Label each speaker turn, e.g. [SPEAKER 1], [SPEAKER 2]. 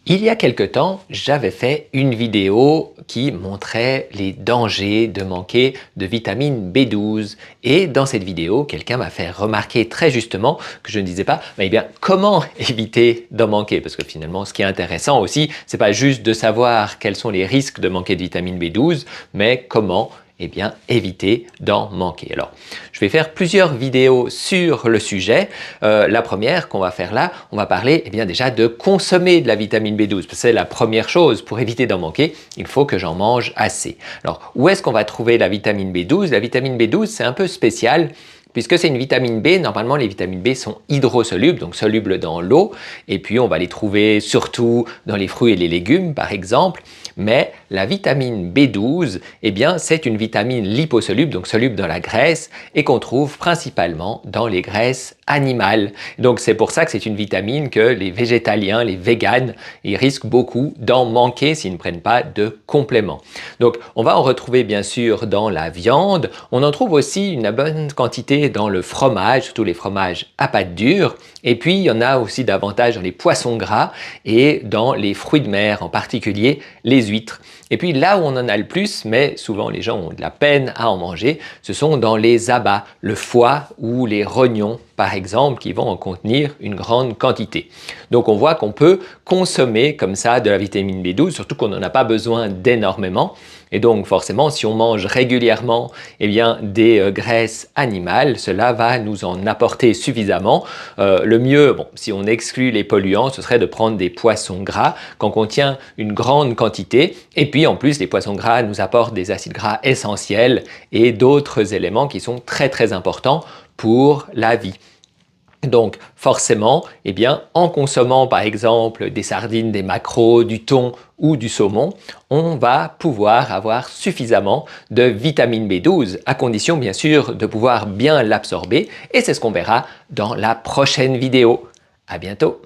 [SPEAKER 1] Il y a quelque temps, j'avais fait une vidéo qui montrait les dangers de manquer de vitamine B12 et dans cette vidéo, quelqu'un m'a fait remarquer très justement que je ne disais pas eh bien, comment éviter d'en manquer parce que finalement ce qui est intéressant aussi, c'est pas juste de savoir quels sont les risques de manquer de vitamine B12 mais comment éviter d'en manquer. Alors, je vais faire plusieurs vidéos sur le sujet. La première qu'on va faire là, on va parler déjà de consommer de la vitamine B12. C'est la première chose pour éviter d'en manquer, il faut que j'en mange assez. Alors, où est-ce qu'on va trouver la vitamine B12? La vitamine B12, c'est un peu spécial. Puisque c'est une vitamine B, normalement les vitamines B sont hydrosolubles, donc solubles dans l'eau, et puis on va les trouver surtout dans les fruits et les légumes par exemple, mais la vitamine B12, c'est une vitamine liposoluble, donc soluble dans la graisse, et qu'on trouve principalement dans les graisses animales. Donc c'est pour ça que c'est une vitamine que les végétaliens, les véganes, ils risquent beaucoup d'en manquer s'ils ne prennent pas de compléments. Donc on va en retrouver bien sûr dans la viande, on en trouve aussi une bonne quantité dans le fromage, surtout les fromages à pâte dure, et puis il y en a aussi davantage dans les poissons gras et dans les fruits de mer, en particulier les huîtres. Et puis là où on en a le plus, mais souvent les gens ont de la peine à en manger, ce sont dans les abats, le foie ou les rognons par exemple, qui vont en contenir une grande quantité. Donc on voit qu'on peut consommer comme ça de la vitamine B12, surtout qu'on n'en a pas besoin d'énormément. Et donc forcément, si on mange régulièrement des graisses animales, cela va nous en apporter suffisamment. Le mieux, si on exclut les polluants, ce serait de prendre des poissons gras qui en contiennent une grande quantité. Et puis en plus, les poissons gras nous apportent des acides gras essentiels et d'autres éléments qui sont très très importants pour la vie. Donc forcément, en consommant par exemple des sardines, des maquereaux, du thon ou du saumon, on va pouvoir avoir suffisamment de vitamine B12, à condition bien sûr de pouvoir bien l'absorber et c'est ce qu'on verra dans la prochaine vidéo. À bientôt!